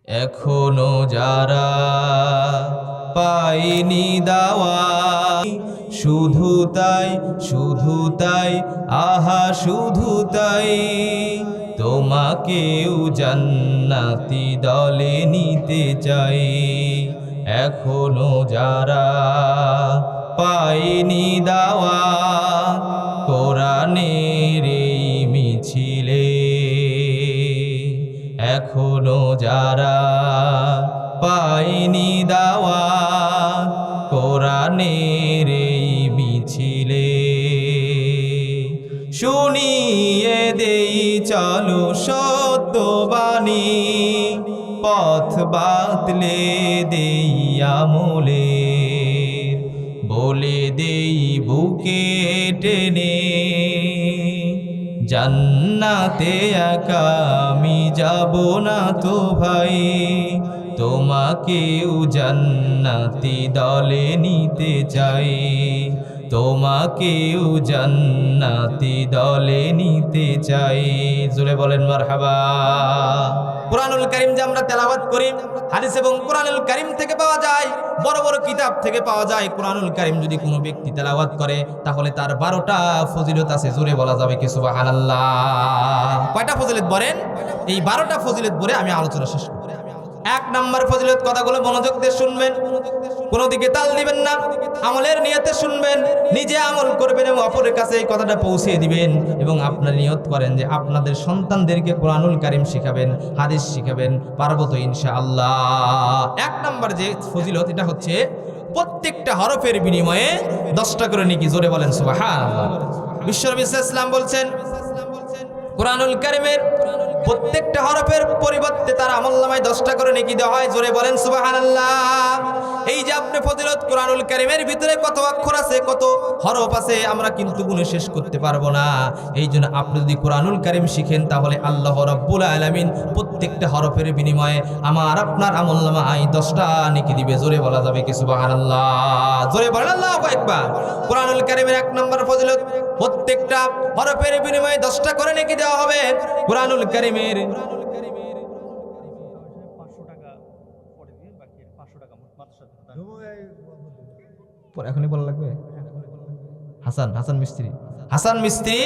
এখনো যারা পায়নি দাওয়া, শুধু তাই আহা শুধু তাই, তোমাকেও জান্নাতি দলে নিতে চাই। এখনো যারা পায়নি দাওয়া, কোরআনের এই মিছিলে, এখনো যারা পায়নি দাওয়া, কোরআনের এই মিছিলে, শুনিয়ে দেই চলো সত্যবাণী, পথ বাতলে দেই আমলে, বলে দেই বুকে টেনে, জান্নাতে একা আমি যাব না তো ভাই, তোমাকেও জান্নাতি দলে নিতে চাই, তোমাকেও জান্নাতি দলে নিতে চাই। জোরে বলেন মারহাবা। কুরআনুল কারীম যে আমরা তেলাওয়াত করি, হাদিস এবং কুরআনুল কারীম থেকে পাওয়া যায়, বড় বড় কিতাব থেকে পাওয়া যায়। কুরআনুল কারীম যদি কোনো ব্যক্তি তেলাওয়াত করে তাহলে তার 12টা ফজিলত আছে। জোরে বলা যাবে কি সুবহানাল্লাহ? কয়টা ফজিলত বলেন? এই 12টা ফজিলত বলে আমি আলোচনা শেষ করব। 1 নাম্বার ফজিলত, কথাগুলো মনোযোগ দিয়ে শুনবেন, কোনো দিকে তাল দিবেন না, আমলের নিয়তে শুনবেন, নিজে আমল করবেন এবং অপরের কাছে এই কথাটা পৌঁছে দিবেন, এবং আপনার নিয়ত করেন যে আপনাদের সন্তানদেরকে কুরআনুল কারীম শিখাবেন, হাদিস শিখাবেন, পারবো তো ইনশাআল্লাহ। 1 নাম্বার যে ফজিলত, এটা হচ্ছে প্রত্যেকটা হরফের বিনিময়ে 10টা করে নেকি। জোরে বলেন সুবহানাল্লাহ। বিশ্বনবী সাল্লাল্লাহু আলাইহি ওয়াসাল্লাম বলছেন, কুরআনুল কারীমের প্রত্যেকটা হরফের পরিবর্তে তার আমলনামায় 10টা করে নেকি দেওয়া হয়। জোরে বলেন সুবহানাল্লাহ। এই যে আপনি ফজিলত, কুরআনুল কারীমের ভিতরে কত অক্ষর আছে, কত হরফ আছে, আমরা কিন্তু গুণে শেষ করতে পারবো না। এই জন্য আপনি যদি কুরআনুল কারীম শিখেন তাহলে আল্লাহ রাব্বুল আলামিন প্রত্যেকটা হরফের বিনিময়ে আমার আপনার আমলনামায় 10টা নেকি দিবে। জোরে বলা যাবে কি সুবহানাল্লাহ? জোরে বলেন আল্লাহু আকবার। কুরআনুল কারীমের 1 নম্বর ফজিলত, প্রত্যেকটা হরফের বিনিময়ে 10টা করে নেকি দেওয়া হবে। কুরআনুল কারীমের এখনই বলা লাগবে। হাসান মিস্ত্রি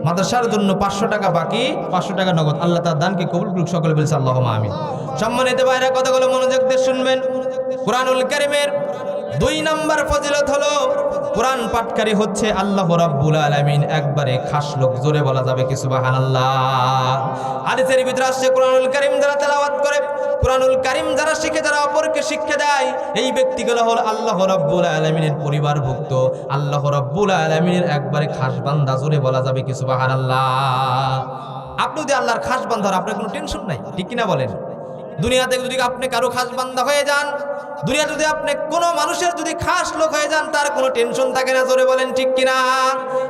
মাদ্রাসার জন্য 500 টাকা বাকি, 500 টাকা নগদ। আল্লাহ তার দানকে কবুল করুক, সকলে বলছে আল্লাহুম্মা আমিন। সম্মানিত ভাইরা, কথাগুলো মনোযোগ দিয়ে শুনবেন। কুরআনুল কারীমের 2 নম্বর ফজিলত হলো, কুরআন পাঠকারী হচ্ছে আল্লাহ রাব্বুল আলামিন একবারে খাস লোক। জোরে বলা যাবে কি সুবহানাল্লাহ? হাদিসের ভিতরে আসছে, কুরআনুল কারীম যারা তেলাওয়াত করে, কুরআনুল কারীম যারা শিখে, যারা অপরকে শিক্ষা দেয়, এই ব্যক্তিগুলো হলো আল্লাহ রাব্বুল আলামিনের পরিবারভুক্ত, আল্লাহ রাব্বুল আলামিনের একবারে খাস বান্দা। জোরে বলা যাবে কি সুবহানাল্লাহ? আপনি যদি আল্লাহর খাস বান্দা হন, আপনার কোনো টেনশন নাই, ঠিক কিনা বলেন? দুনিয়াতে যদি আপনি কারো খাস বান্দা হয়ে যান, দুনিয়া যদি আপনি কোনো মানুষের যদি খাস লোক হয়ে যান, তার কোনো টেনশন থাকে না। জোরে বলেন ঠিক কিনা?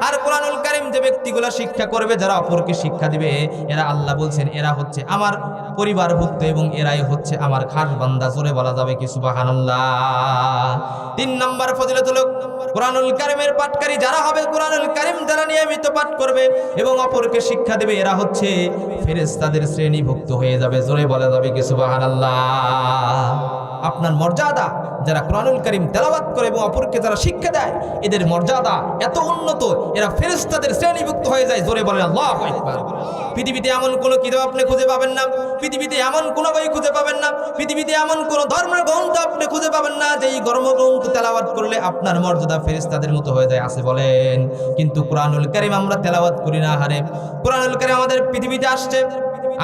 আর কুরআনুল কারীম যে ব্যক্তিগুলো শিক্ষা করবে, যারা অপরকে শিক্ষা দিবে, এরা আল্লাহ বলছেন এরা হচ্ছে আমার পরিবারভুক্ত এবং এরাই হচ্ছে আমার খাস বান্দা। জোরে বলা যাবে কি সুবহানাল্লাহ? 3 নম্বর ফজিলত হলো, কুরআনুল কারীমের পাঠকারী যারা হবে, কুরআনুল কারীম যারা নিয়মিত পাঠ করবে এবং অপরকে শিক্ষা দেবে, এরা হচ্ছে ফেরেশতাদের শ্রেণীভুক্ত হয়ে যাবে। জোরে বলা যাবে কি সুবহানাল্লাহ? আপনার মর্যাদা, যারা কুরআনুল কারীম তেলাওয়াত করে এবং অপরকে যারা শিক্ষা দেয়, এদের মর্যাদা এত উন্নত, এরা ফেরেশতাদের শ্রেণীভুক্ত হয়ে যায়। জোরে বলেন আল্লাহু আকবার। পৃথিবীতে এমন কোনো কিতাব আপনি খুঁজে পাবেন না, পৃথিবীতে এমন কোনো বই খুঁজে পাবেন না, পৃথিবীতে এমন কোনো ধর্মের গ্রন্থ আপনি খুঁজে পাবেন না যে এই ধর্মগ্রন্থ তেলাওয়াত করলে আপনার মর্যাদা ফেরেশতাদের মতো হয়ে যায়। আছে বলেন? কিন্তু কুরআনুল কারীম আমরা তেলাওয়াত করি না। হারে, কুরআনুল কারীম আমাদের পৃথিবীতে আসছে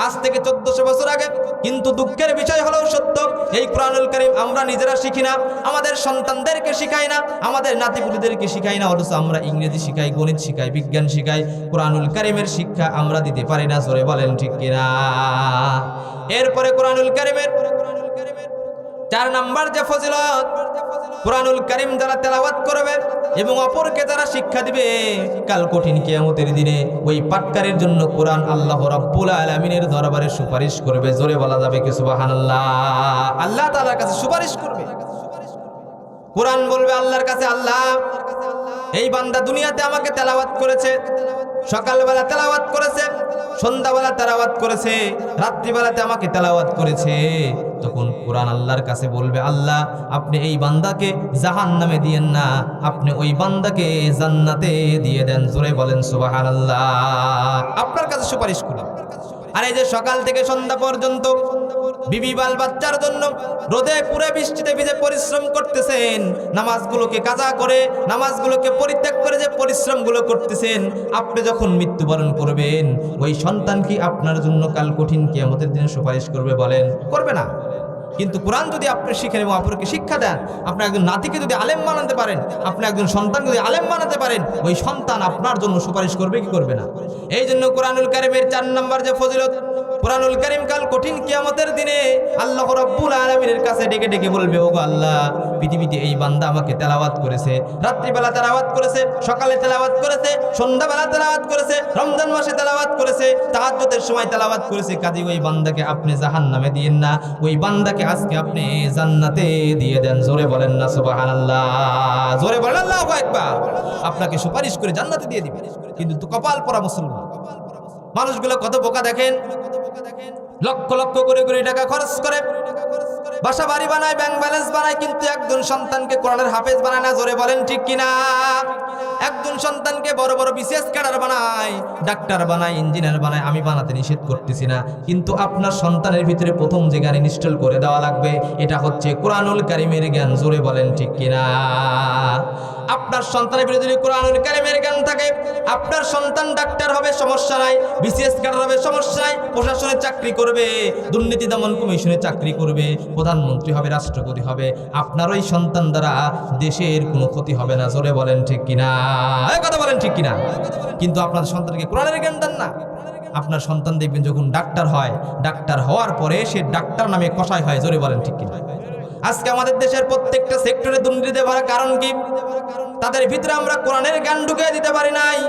আজ থেকে 1400 বছর আগে, কিন্তু দুঃখের বিষয় হলো সত্য, এই কুরআনুল কারীম আমরা নিজেরা শিখি না, আমাদের সন্তানদেরকে শিখাই না, আমাদের নাতিপুতিদেরকে শিখাই না, অথচ আমরা ইংরেজি শিখাই, গণিত শিখাই, বিজ্ঞান শিখাই, কুরআনুল কারীমের শিক্ষা আমরা দিতে পারি না। জোরে বলেন ঠিক কিনা? এরপরে কুরআনুল কারীমের 4 নম্বর যে ফজিলত, কুরআনুল কারীম যারা তেলাওয়াত করবে এবং অপরকে যারা শিক্ষা দিবে, কাল কঠিন কিয়ামতের দিনে ওই পাঠকারীর জন্য কোরআন আল্লাহ রাব্বুল আলামিনের দরবারে সুপারিশ করবে। জোরে বলা যাবে কি সুবহানাল্লাহ? আল্লাহ তাআলার কাছে সুপারিশ করবে। কোরআন বলবে আল্লাহর কাছে, আল্লাহ এই বান্দা দুনিয়াতে আমাকে তেলাওয়াত করেছে, সকালবেলা তেলাওয়াত করেছে, সন্ধ্যাবেলা তেলাওয়াত করেছে, রাত্রিবেলাতে আমাকে তেলাওয়াত করেছে, তখন কোরআন আল্লাহর কাছে বলবে, আল্লাহ আপনি এই বান্দাকে জাহান্নামে দিয়েন না, আপনি ওই বান্দাকে জান্নাতে দিয়ে দেন। জোরে বলেন সুবহানাল্লাহ। আপনার কাছে সুপারিশ করি। আর এই যে সকাল থেকে সন্ধ্যা পর্যন্ত বিবি বাল বাচ্চার জন্য রোদে পুরে বৃষ্টিতে ভিজে পরিশ্রম করতেছেন, নামাজগুলোকে কাজা করে, নামাজগুলোকে পরিত্যাগ করে যে পরিশ্রমগুলো করতেছেন, আপনি যখন মৃত্যুবরণ করবেন ওই সন্তান কি আপনার জন্য কাল কঠিন কিয়ামতের দিনে সুপারিশ করবে? বলেন, করবে না। কিন্তু কোরআন যদি আপনি শিখেন এবং অপরকে শিক্ষা দেন, আপনি একজন নাতিকে যদি আলেম বানাতে পারেন, আপনি একজন সন্তানকে যদি আলেম বানাতে পারেন, ওই সন্তান আপনার জন্য সুপারিশ করবে কি করবে না? এই জন্য কোরআনুল কারীমের 4 নম্বর যে ফজিলত, কোরআনুল কারীম কাল কঠিন কিয়ামতের দিনে আল্লাহ রাব্বুল আলামিনের কাছে ডেকে ডেকে বলবে, ওগো আল্লাহ, পৃথিবীতে এই বান্দা আমাকে তেলাওয়াত করেছে, রাত্রিবেলা তেলাওয়াত করেছে, সকালে তেলাওয়াত করেছে, সন্ধ্যাবেলা তেলাওয়াত করেছে, রমজান মাসে তেলাওয়াত করেছে, তাহাজ্জুদের সময় তেলাওয়াত করেছে, কাজেই ওই বান্দাকে আপনি জাহান্নামে দিয়েন না, ওই বান্দাকে আজকে আপনি জান্নাতে দিয়ে দেন। জোরে বলেন না সুবহানাল্লাহ, জোরে বলেন আল্লাহু আকবার। আপনাকে সুপারিশ করে জান্নাতে দিয়ে দিবে। কিন্তু কপাল পোড়া মুসলমান মানুষগুলো কত বোকা দেখেন, লক্ষ লক্ষ করে টাকা খরচ করে বাসা বাড়ি বানায়, ব্যাংক ব্যালেন্স বানায়, কিন্তু একজন সন্তানকে কোরআনের হাফেজ বানায় না। জোরে বলেন ঠিক কিনা? একজন সন্তানকে বড় বড় বিসিএস ক্যাডার বানায়, ডাক্তার বানায়, ইঞ্জিনিয়ার বানায়। আমি বানাতে নিষেধ করতেছি না, কিন্তু আপনার সন্তানের ভিতরে প্রথম যে জ্ঞান ইনস্টল করে দেওয়া লাগবে এটা হচ্ছে কোরআনুল কারীমের জ্ঞান। জোরে বলেন ঠিক কিনা? আপনার সন্তানের ভিতরে যদি কোরআনুল কারীমের জ্ঞান থাকে, আপনার সন্তান ডাক্তার হবে, সমস্যা নাই, বিসিএস ক্যাডার হবে, সমস্যা নাই, প্রশাসনে চাকরি করবে, দুর্নীতি দমন কমিশনে চাকরি করবে, প্রধানমন্ত্রী হবে, রাষ্ট্রপতি হবে। আপনার ওই সন্তান দ্বারা দেশের কোনো ক্ষতি হবে না। জোরে বলেন ঠিক কিনা? এই কথা বলেন ঠিক কিনা? কিন্তু আপনার সন্তানকে কোরআনের জ্ঞান দেন না। আপনার সন্তান দেখবেন যখন ডাক্তার হয়, ডাক্তার হওয়ার পরে সে ডাক্তার নামে কসাই হয়। জোরে বলেন ঠিক কিনা? আজকে আমাদের দেশের প্রত্যেকটা সেক্টরে দুর্নীতি ভরা কারণ কি? তাদের ভিতরে আমরা কোরআনের জ্ঞান ঢুকিয়ে দিতে পারি নাই।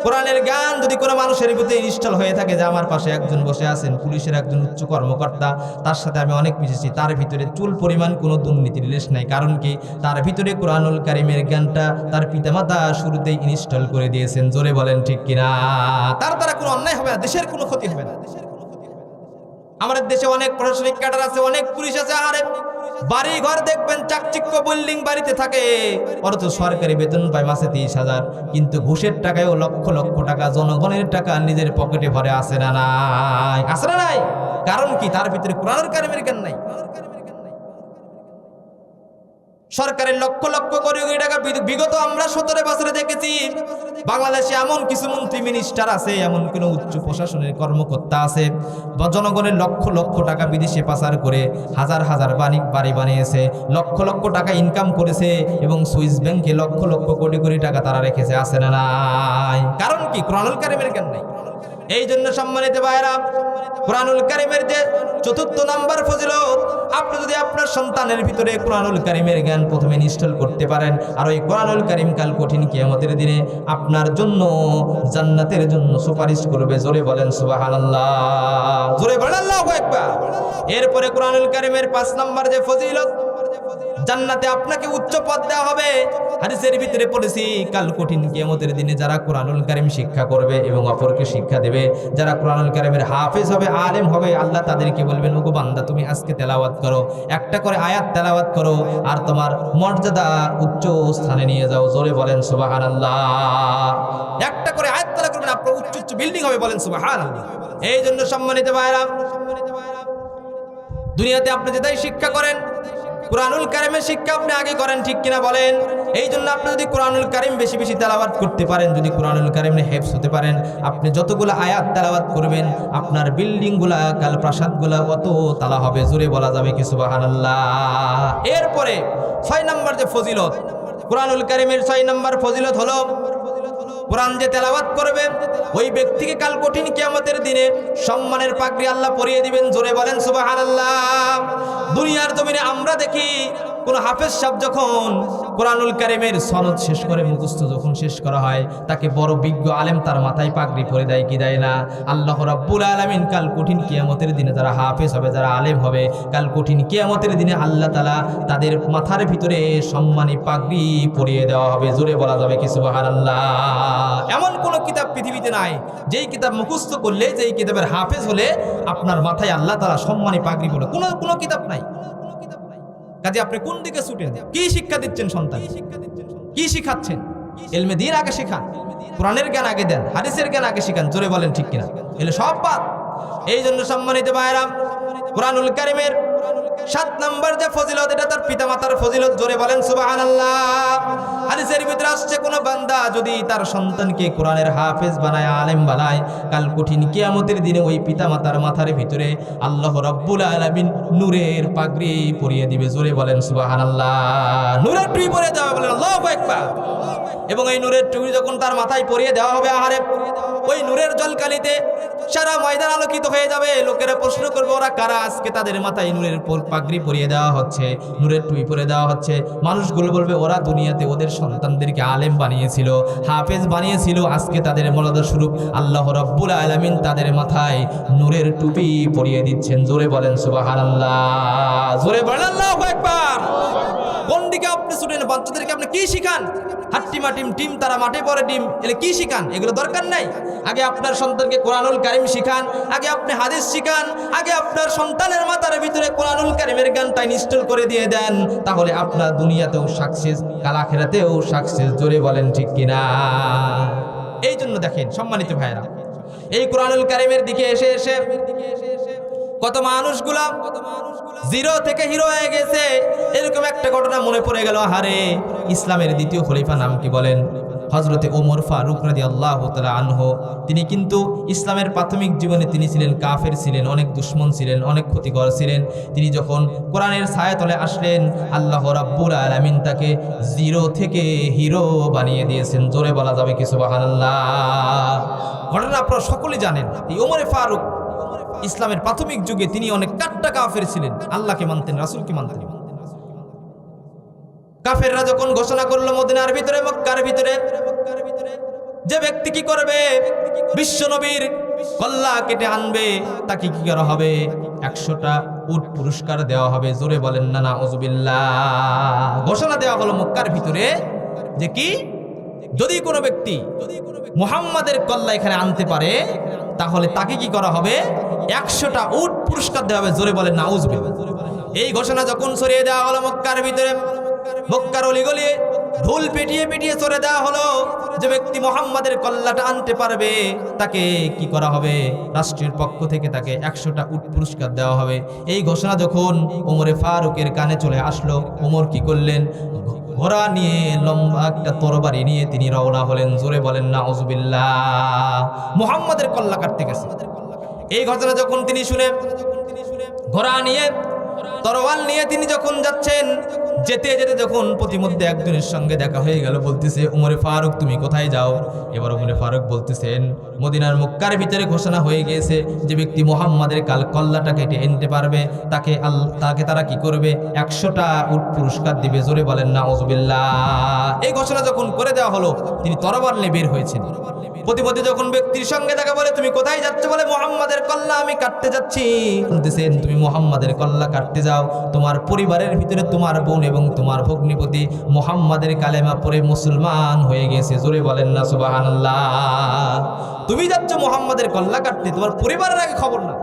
কোরআনের জ্ঞান যদি কোনো মানুষের ভিতরে ইনস্টল হয়ে থাকে, যে আমার পাশে একজন বসে আছেন পুলিশের একজন উচ্চ কর্মকর্তা, তার সাথে আমি অনেক মিশেছি, তার ভিতরে চুল পরিমাণ কোনো দুর্নীতির লেশ নাই। কারণ কি? তার ভিতরে কোরআনুল কারীমের জ্ঞানটা তার পিতামাতা শুরুতেই ইনস্টল করে দিয়েছেন। জোরে বলেন ঠিক কিনা? তার দ্বারা কোনো অন্যায় হবে না, দেশের কোনো ক্ষতি হবে না। আমাদের দেশে অনেক প্রশাসনিক ক্যাডার আছে, অনেক পুলিশ আছে, আরে বাড়ি ঘর দেখবেন চাকচিক্য বিল্ডিং বাড়িতে থাকে, অথচ সরকারি বেতন পায় মাসে 30,000, কিন্তু ঘুষের টাকায়ও লক্ষ লক্ষ টাকা জনগণের টাকা নিজের পকেটে ভরে আসে না নাই? আসে না নাই? কারণ কি? তার ভিতরে কোরআনুল কারীমের জ্ঞান নাই। সরকারের লক্ষ লক্ষ কোটি টাকা বিগত আমরা 17 বছরে দেখেছি বাংলাদেশে এমন কিছু মন্ত্রী মিনিস্টার আছে, এমন কোন উচ্চ প্রশাসনের কর্মকর্তা আছে, জনগণের লক্ষ লক্ষ টাকা বিদেশে পাচার করে হাজার হাজার বাড়ি বানিয়েছে, লক্ষ লক্ষ টাকা ইনকাম করেছে, এবং সুইস ব্যাংকে লক্ষ লক্ষ কোটি কোটি টাকা তারা রেখেছে। আছে না নাই? কারণ কি? কোরআনুল কারীমের জ্ঞান নাই। এই জন্য সম্মানিত ভাইরা, কোরআনুল কারীমের যে 4th নাম্বার ফজিলত, আপনি যদি আপনার সন্তানের ভিতরে কোরআনুল কারীমের জ্ঞান প্রথমে ইনস্টল করতে পারেন, আর ওই কোরআনুল কারীম কাল কঠিন কিয়ামতের দিনে আপনার জন্য জান্নাতের জন্য সুপারিশ করবে। জোরে বলেন সুবহানাল্লাহ, জোরে বলেন আল্লাহু আকবার। এরপরে কোরআনুল কারীমের 5 নাম্বার যে ফজিলত, জান্নাতে আপনাকে উচ্চ পদ দেওয়া হবে। হাদিসের ভিতরে পড়েছি, কাল কঠিন কিয়ামতের দিনে যারা কোরআনুল কারীম শিক্ষা করবে এবং অপরকে শিক্ষা দেবে, যারা কোরআনুল কারীমের হাফেজ হবে, আলেম হবে, আল্লাহ তাদেরকে বলবেন, ওগো বান্দা, তুমি আজকে তেলাওয়াত করো, একটা করে আয়াত তেলাওয়াত করো, আর তোমার মর্যাদা উচ্চ স্থানে নিয়ে যাও। জোরে বলেন সুবহানাল্লাহ। একটা করে আয়াত তেলাওয়াত করবেন, আপনার উচ্চ উচ্চ বিল্ডিং হবে। বলেন সুবহানাল্লাহ। এই জন্য সম্মানিত ভাইরা, দুনিয়াতে আপনি যেটাই শিক্ষা করেন, কোরআনুল কারীমের শিক্ষা আপনি আগে করেন, ঠিক কিনা বলেন? এই জন্য আপনি যদি কোরআনুল কারীম বেশি বেশি তেলাওয়াত করতে পারেন, যদি কোরআনুল কারীমে হেফজ হতে পারেন, আপনি যতগুলো আয়াত তেলাওয়াত করবেন, আপনার বিল্ডিংগুলা, কাল প্রাসাদগুলা অত তালা হবে। জোরে বলা যাবে কি সুবহানাল্লাহ? এরপরে 6 নম্বর যে ফজিলত, কোরআনুল কারীমের 6 নম্বর ফজিলত হলো, কোরআন যে তেলাওয়াত করবে ওই ব্যক্তিকে কাল কঠিন কিয়ামতের দিনে সম্মানের পাগড়ি আল্লাহ পরিয়ে দিবেন। জোরে বলেন সুবহানাল্লাহ। দুনিয়ার জমিনে আমরা দেখি কোন হাফেজ সাহেব যখন কোরআনুল কারীমের সনদ শেষ করে, মুখস্থ যখন শেষ করা হয়, তাকে বড় বিজ্ঞ আলেম তার মাথায় পাগড়ি পরে দেয় কি দেয় না? আল্লাহ রাব্বুল আলামিন কাল কঠিন কিয়ামতের দিনে যারা হাফেজ হবে, যারা আলেম হবে, কাল কঠিন কিয়ামতের দিনে আল্লাহ তাআলা তাদের মাথার ভিতরে সম্মানী পাগড়ি পরিয়ে দেওয়া হবে। জোরে বলা যাবে কি সুবহানাল্লাহ? এমন কোন কিতাব পৃথিবীতে নাই যেই কিতাব মুখস্থ করলে, যেই কিতাবের হাফেজ হলে আপনার মাথায় আল্লাহ তাআলা সম্মানী পাগড়ি পরে, কোনো কিতাব নাই। কাজে আপনি কোন দিকে ছুটেন? কি শিক্ষা দিচ্ছেন সন্তান? কি শিখাচ্ছেন? ইলমে দ্বীন আগে শিখান, কোরআনের জ্ঞান আগে দেন, হাদিসের জ্ঞান আগে শিখান। জোরে বলেন ঠিক কিনা? এলে সব বাদ। এই জন্য সম্মানিত ভাইরা, কোরআনুল কারীমের 7 নম্বর যে ফজিলত, এটা তার পিতামাতার ফজিলত। জোরে বলেন সুবহানাল্লাহ। হাদিসের ভিতরে আসছে, কোন বান্দা যদি তার সন্তানকে কোরআনের হাফেজ বানায়, আলেম বানায়, কাল কঠিন কিয়ামতের দিনে ওই পিতামাতার মাথার ভিতরে আল্লাহ রাব্বুল আলামিন নূরের পাগড়ি পরিয়ে দিবে। জোরে বলেন সুবহানাল্লাহ। নূরের টুপি পরিয়ে দেওয়া, বলেন আল্লাহু আকবার। এবং এই নূরের টুপি যখন তার মাথায় পরিয়ে দেওয়া হবে, আহারে ওই নূরের জলকালিতে সারা ময়দান আলোকিত হয়ে যাবে। লোকেরা প্রশ্ন করবে, ওরা কারা? আজকে তাদের মাথায় নূরের পাগড়ি পরিয়ে দেওয়া হচ্ছে, নূরের টুপি পরে দেওয়া হচ্ছে। মানুষগুলো বলবে, ওরা দুনিয়াতে ওদের সন্তানদেরকে আলেম বানিয়েছিল, হাফেজ বানিয়েছিল, আজকে তাদের মর্যাদা স্বরূপ আল্লাহ রাব্বুল আলামিন তাদের মাথায় নূরের টুপি পরিয়ে দিচ্ছেন। জোরে বলেন সুবহানাল্লাহ। জোরে বলেন আল্লাহু আকবার। কোন দিকে আপনি ছুটেন? বাচ্চাদেরকে আপনি কি শিখান? হাট্টিমা টিম, তারা মাঠে পড়ে ডিম, এলে কি শিখান? এগুলো দরকার নাই। আগে আপনার সন্তানকে কোরআনুল কারীম শিখান, আগে আপনি হাদিস শিখান, আগে আপনার সন্তানের মাথার ভিতরে কোরআনুল কারীমের জ্ঞানটা ইনস্টল করে দিয়ে দেন। তাহলে আপনার দুনিয়াতেও সাকসেস, কাল আখিরাতেও সাকসেস। জোরে বলেন ঠিক কিনা? এই জন্য দেখেন সম্মানিত ভাইরা, এই কোরআনুল কারীমের দিকে এসে এসে কত মানুষগুলা জিরো থেকে হিরো হয়ে গেছে। এরকম একটা ঘটনা মনে পড়ে গেল। হারে, ইসলামের দ্বিতীয় খলিফা নাম কি বলেন? হযরতে ওমর ফারুক রাদিয়াল্লাহু তাআলা আনহু। তিনি কিন্তু ইসলামের প্রাথমিক জীবনে তিনি ছিলেন কাফের, ছিলেন অনেক দুশমন, ছিলেন অনেক ক্ষতিকর ছিলেন। তিনি যখন কোরআনের ছায়াতলে আসলেন, আল্লাহ রাব্বুল আলামিন তাকে জিরো থেকে হিরো বানিয়ে দিয়েছেন। জোরে বলা যাবে কি সুবহানাল্লাহ? ঘটনা আপনারা সকলেই জানেন। এই ওমর ফারুক ইসলামের প্রাথমিক যুগে তিনি অনেক কাট্টা কাফের ছিলেন, আল্লাহকে মানতেন, রাসূলকে মানতেন। কাফেররা যখন ঘোষণা করলো মদিনার ভিতরে, মক্কার ভিতরে, যে ব্যক্তি কি করবে, বিশ্ব নবীর কল্লা কেটে আনবে, তাকে কি করা হবে? 100টা উট পুরস্কার দেওয়া হবে। জোরে বলেন না নাউযুবিল্লাহ। ঘোষণা দেওয়া হলো মক্কার ভিতরে যে কি, যদি কোনো ব্যক্তি মুহাম্মাদের কল্লা এখানে আনতে পারে, তাহলে তাকে কি করা হবে? 100টা উট পুরস্কার দেওয়া হবে। জোরে বলেন নাউযুবিল্লাহ। এই ঘোষণা যখন ছড়িয়ে দেওয়া হলো মক্কার ভিতরে, মক্কার অলিগলি ঢোল পিটিয়ে পিটিয়ে ছড়ে দেওয়া হলো, যে ব্যক্তি মুহাম্মাদের কল্লাটা আনতে পারবে তাকে কি করা হবে? রাষ্ট্রের পক্ষ থেকে তাকে 100টা উট পুরস্কার দেওয়া হবে। এই ঘোষণা যখন ওমরে ফারুকের কানে চলে আসলো, ওমর কি করলেন? ঘোড়া নিয়ে, লম্বা একটা তরবারি নিয়ে তিনি রওনা হলেন। জোরে বলেন নাউযুবিল্লাহ। মুহাম্মাদের কল্লা কাটতে গেছে। এই ঘটনা যখন তিনি শুনে, ঘোড়া নিয়ে, তরোয়াল নিয়ে তিনি যখন যাচ্ছেন, যেতে যেতে যখন প্রতিমধ্যে একজনের সঙ্গে দেখা হয়ে গেল, বলতেছে, ওমরে ফারুক তুমি কোথায় যাও? এবার ওমরে ফারুক বলতেছেন, মদিনার মক্কার ভিতরে ঘোষণা হয়ে গিয়েছে, যে ব্যক্তি মুহাম্মাদের কল্লাটা কেটে এনতে পারবে তাকে তারা কি করবে? 100টা উট পুরস্কার দিবে। জোরে বলেন নাউযুবিল্লাহ। এই ঘোষণা যখন করে দেওয়া হলো, তিনি তরবারি নিয়ে বের হয়েছেন। প্রতিমধ্যে যখন ব্যক্তির সঙ্গে দেখা, বলে তুমি কোথায় যাচ্ছ? বলে মুহাম্মাদের কল্লা আমি কাটতে যাচ্ছি। বলতেছেন, তুমি মুহাম্মাদের কল্লা কাটতে যাও, তোমার পরিবারের ভিতরে তোমার বোন এবং তোমার ভগ্নিপতি মুহাম্মাদের কালেমা পড়ে মুসলমান হয়ে গেছে। জোরে বলেন না সুবহানাল্লাহ। তুমি যাচ্ছ মুহাম্মাদের কল্লা কাটতে, তোমার পরিবারের আগে খবর না,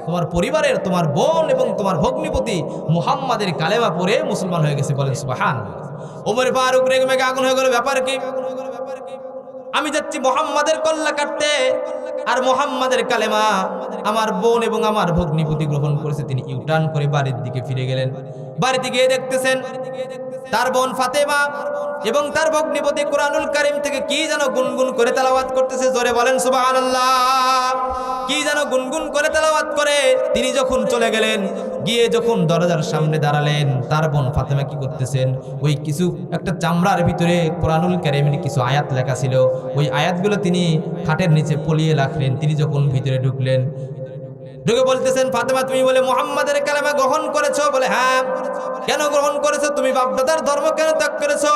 তোমার পরিবারের, তোমার বোন এবং তোমার ভগ্নিপতি মুহাম্মাদের কালেমা পড়ে মুসলমান হয়ে গেছে। বলেন সুবহানাল্লাহ। ওমর ফারুক রেগে মেগে আগুন হয়ে গেল, ব্যাপার কি? আমি যাচ্ছি মুহাম্মাদের কল্লা কাটতে, আর মুহাম্মাদের কালেমা আমার বোন এবং আমার ভগ্নিপতি গ্রহণ করেছে। তিনি ইউটার্ন করে বাড়ির দিকে ফিরে গেলেন। বাড়িতে গিয়ে দেখতেছেন তার বোন ফাতেমা এবং তার ভগ্নিপতি কোরআনুল কারীম থেকে কি যেন গুনগুন করে তেলাওয়াত করতেছে। জোরে বলেন সুবহানাল্লাহ। কি যেন গুনগুন করে তেলাওয়াত করে। তিনি যখন চলে গেলেন, গিয়ে যখন দরজার সামনে দাঁড়ালেন, তার বোন ফাতেমা কি করতেছেন? ওই কিছু একটা চামড়ার ভিতরে কোরআনুল কারীমের কিছু আয়াত লেখা ছিল, ওই আয়াতগুলো তিনি খাটের নিচে পলিয়ে রাখলেন। তিনি যখন ভিতরে ঢুকলেন, ঢুকে বলতেছেন, ফাতেমা তুমি বলে মুহাম্মাদের কালেমা গ্রহণ করেছো? বলে হ্যাঁ। কেন গ্রহণ করেছো? তুমি বাপদাদার ধর্ম কেন ত্যাগ করেছো?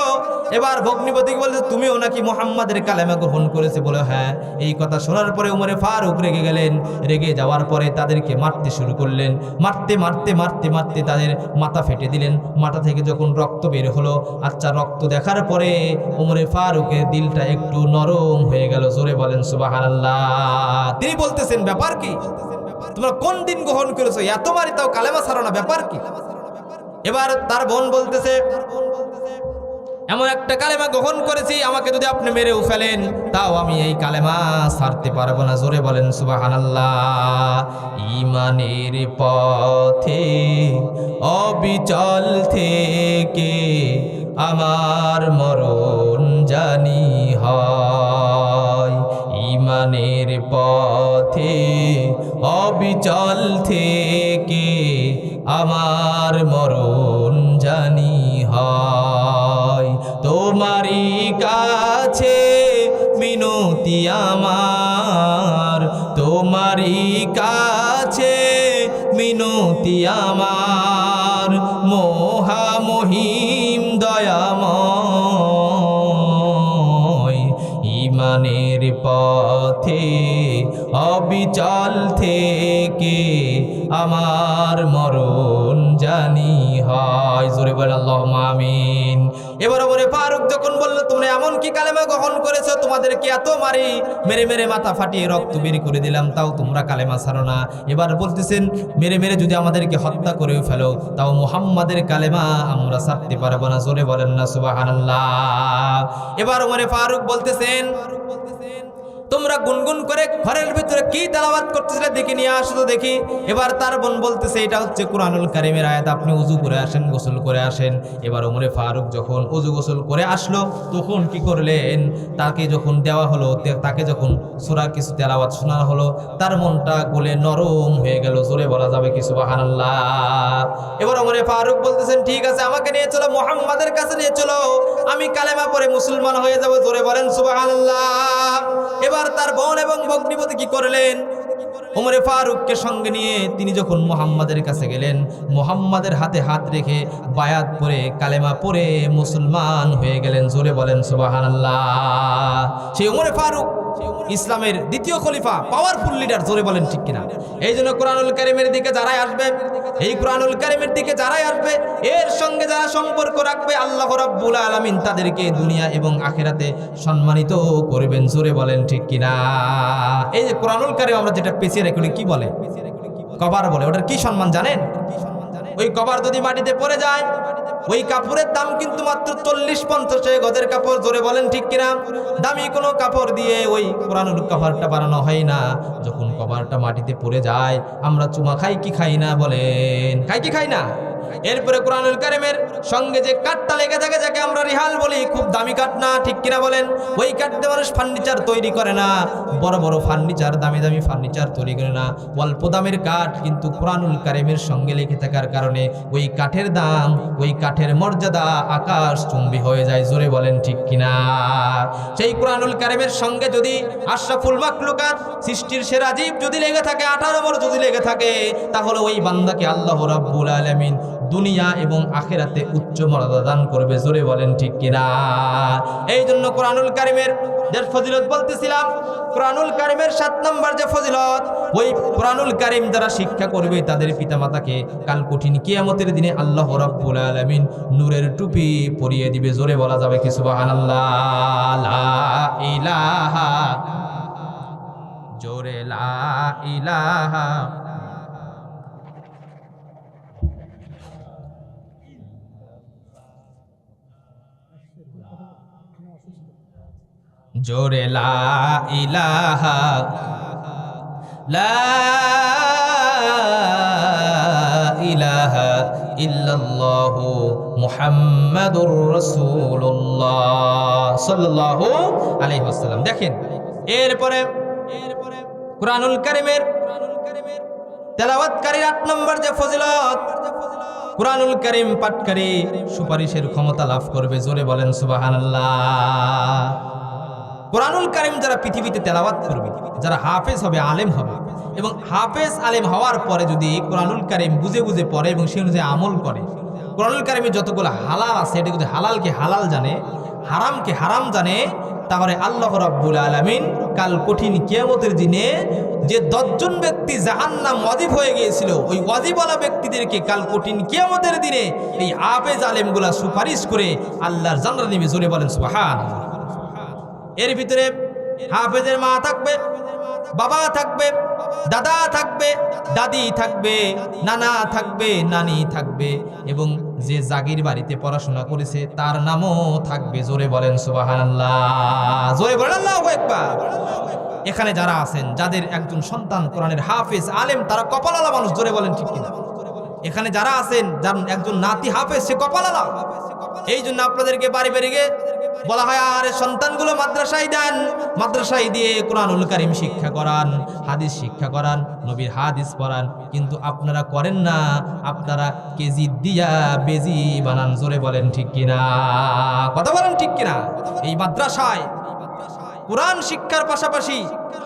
এবার ভগ্নিপতি বলছে, তুমিও নাকি মুহাম্মাদের কালেমা গ্রহণ করেছে? বলে হ্যাঁ। এই কথা শোনার পরে উমরে ফারুক রেগে গেলেন। রেগে যাওয়ার পরে তাদেরকে মারতে শুরু করলেন। মারতে মারতে মারতে মারতে তাদের মাথা ফেটে দিলেন। মাথা থেকে যখন রক্ত বের হলো, আচ্ছা রক্ত দেখার পরে উমরে ফারুকের দিলটা একটু নরম হয়ে গেল। জোরে বলেন সুবহানাল্লাহ। তিনি বলতেছেন, ব্যাপার কি? তোমরা কোন দিন গ্রহণ করেছো? এত মারি তাও কালেমা ছাড়ো না, ব্যাপার কি? এবার তার বোন বলতেছে, এমন একটা কালেমা গ্রহণ করেছি, আমাকে যদি আপনি মেরেও ফেলেন তাও আমি এই কালেমা ছাড়তে পারবো না। জোরে বলেন সুবহানাল্লাহ। ঈমানের পথে অবিচল থেকে আমার মরণ জানি হয়। ঈমানের পথে অবিচল থেকে আমার মরণ জানি হয়। তোমারই কাছে মিনতি আমার, তোমারই কাছে মিনতি আমার, মহামহিম দয়াময়। ঈমানের পথে অবিচল থেকে আমার মরণ জানি হয়। জোরে বলে আল্লাহুম্মা আমিন। এবার ওমরে ফারুক যখন বলল, তোমরা এমন কি কালেমা গ্রহণ করেছো, তোমাদেরকে এত মারি, মেরে মেরে মাথা ফাটিয়ে রক্ত বের করে দিলাম, তাও তোমরা কালেমা ছাড়ো না। এবার বলতেছেন, মেরে মেরে যদি আমাদেরকে হত্যা করেও ফেলো তাও মুহাম্মাদের কালেমা আমরা ছাড়তে পারবো না। জোরে বলেন না সুবহানাল্লাহ। এবার ওমরে ফারুক বলতেছেন, তোমরা গুনগুন করে ঘরের ভিতরে কি তেলাওয়াত করতেছিলে দেখে নিয়ে আসো তো দেখি। এবার তার বোন বলতেছে, এটা হচ্ছে কুরআনুল কারীমের আয়াত, আপনি ওযু করে আসেন, গোসল করে আসেন। এবার ওমরে ফারুক যখন ওযু গোসল করে আসলো, তখন কি করলেন, তাকে যখন দেওয়া হলো, তাকে যখন সূরা কিছু তেলাওয়াত শোনা হলো, তার মনটা গলে নরম হয়ে গেল। জোরে বলা যাবে কি সুবহানাল্লাহ। এবার ওমরে ফারুক বলতেছেন, ঠিক আছে, আমাকে নিয়ে চলো, মুহাম্মাদের কাছে নিয়ে চলো, আমি কালেমা পড়ে মুসলমান হয়ে যাব। জোরে বলেন সুবহানাল্লাহ। এবার তার বোন এবং ভগ্নিপতি কি করলেন, ওমরে ফারুককে সঙ্গে নিয়ে তিনি যখন মুহাম্মাদের কাছে গেলেন, মুহাম্মাদের হাতে হাত রেখে বায়াত পরে কালেমা পড়ে মুসলমান হয়ে গেলেন। জোরে বলেন সুবহানাল্লাহ। সেই ওমরে ফারুক ইসলামের দ্বিতীয় খলিফা, পাওয়ারফুল লিডার। জোরে বলেন ঠিক কিনা? এই জন্য কোরআনুল কারীমের দিকে যারাই আসবে, এই কোরআনুল কারীমের দিকে যারাই আসবে, এর সঙ্গে যারা সম্পর্ক রাখবে, আল্লাহ রাব্বুল আলামিন তাদেরকে দুনিয়া এবং আখিরাতে সম্মানিত করবেন। জোরে বলেন ঠিক কিনা? এই যে কোরআনুল কারীম আমরা যেটা পেছিয়ে রেখে কি বলে, কভার বলে, ওটার কি সম্মান জানেন? ওই কভার যদি মাটিতে পড়ে যায়, ওই কাপড়ের দাম কিন্তু মাত্র 40-50 গজের কাপড়। জোরে বলেন ঠিক কিনা? দামি কোনো কাপড় দিয়ে ওই কোরআনুল কভারটা বানানো হয় না। যখন কভারটা মাটিতে পড়ে যায়, আমরা চুমা খাই কি খাই না? বলেন, খাই কি খাই না? এরপরে কোরআনুল কারীমের সঙ্গে যে কাঠটা লেগে থাকে, যাকে আমরা রিহাল বলি, খুব দামি কাঠ না, ঠিক কিনা বলেন? ওই কাঠ দিয়ে মানুষ ফার্নিচার তৈরি করে না, বড় বড় ফার্নিচার, দামি দামি ফার্নিচার তৈরি করে না। অল্প দামের কাঠ কিন্তু কোরআনুল কারীমের সঙ্গে লেগে থাকার কারণে ওই কাঠের দাম, ওই কাঠের মর্যাদা আকাশ চুম্বী হয়ে যায়। জোরে বলেন ঠিক কিনা? সেই কোরআনুল কারীমের সঙ্গে যদি আশরাফুল মাখলুকাত, সৃষ্টির সেরা জীব যদি লেগে থাকে, 18 নম্বর যদি লেগে থাকে, তাহলে ওই বান্দাকে আল্লাহ রাব্বুল আলামিন দুনিয়া এবং আখিরাতে উচ্চ মর্যাদা দান করবে। জোরে বলেন ঠিক কিনা? এই জন্য কোরআনুল কারীমের যে ফজিলত বলতেছিলাম, কোরআনুল কারীমের 7 নম্বর যে ফজিলত, ওই কোরআনুল কারীম যারা শিক্ষা করবে তাদের পিতামাতাকে কাল কঠিন কিয়ামতের দিনে আল্লাহ রাব্বুল আলামিন নূরের টুপি পরিয়ে দিবে। জোরে বলা যাবে কি সুবহানাল্লাহ? লা ইলাহা, জোরে লা ইলাহা, জোরে লা ইলাহা, লা ইলাহা ইল্লাল্লাহু মুহাম্মাদুর রাসূলুল্লাহ সাল্লাল্লাহু আলাইহি ওয়াসাল্লাম। দেখেন, এরপরে কোরআনুল কারীমের তেলাওয়াতকারীর 8 নম্বর যে ফজিলত, কোরআনুল কারীম পাঠকারী সুপারিশের ক্ষমতা লাভ করবে। জোরে বলেন সুবহানাল্লাহ। কোরআনুল কারীম যারা পৃথিবীতে তেলাওয়াত করবে, যারা হাফেজ হবে, আলেম হবে, এবং হাফেজ আলেম হওয়ার পরে যদি কোরআনুল কারীম বুঝে বুঝে পড়ে এবং সে অনুযায়ী আমল করে, কোরআনুল কারীমে যতগুলো হালাল আছে এটা যদি হালালকে হালাল জানে, হারামকে হারাম জানে, তাহলে আল্লাহ রাব্বুল আলামিন কাল কঠিন কিয়ামতের দিনে যে 10 জন ব্যক্তি জাহান্নাম ওয়াজিব হয়ে গিয়েছিল, ওই ওয়াজিবওয়ালা ব্যক্তিদেরকে কাল কঠিন কিয়ামতের দিনে এই হাফেজ আলেমগুলা সুপারিশ করে আল্লাহর জান্নাতে নিবে। জোরে বলেন সুবহানাল্লাহ। এর ভিতরে হাফেজের মা থাকবে, বাবা থাকবে, দাদা থাকবে, দাদি থাকবে, নানা থাকবে, নানি থাকবে, এবং যে জাগির বাড়িতে পড়াশোনা করেছে তার নামও থাকবে। জোরে বলেন সুবহানাল্লাহ, জোরে বলেন আল্লাহু আকবার। এখানে যারা আছেন যাদের একজন সন্তান কোরআনের হাফেজ আলেম, তারা কপালওয়ালা মানুষ। জোরে বলেন ঠিক কিনা? এখানে যারা আছেন যার একজন নাতি হাফেজ, সে কপালওয়ালা। এই জন্য আপনাদেরকে বাড়ি বাড়ি গিয়ে বলা হয়, আরে সন্তানগুলো মাদ্রাসায় দেন, মাদ্রাসায় দিয়ে কোরআনুল কারীম শিক্ষা করান, হাদিস শিক্ষা করান, নবীর হাদিস পড়ান। কিন্তু আপনারা করেন না, আপনারা কেজি দিয়া বেজি বানান। জোরে বলেন ঠিক কিনা? কথা বলেন ঠিক কিনা? এই মাদ্রাসায় কোরআন শিক্ষার পাশাপাশি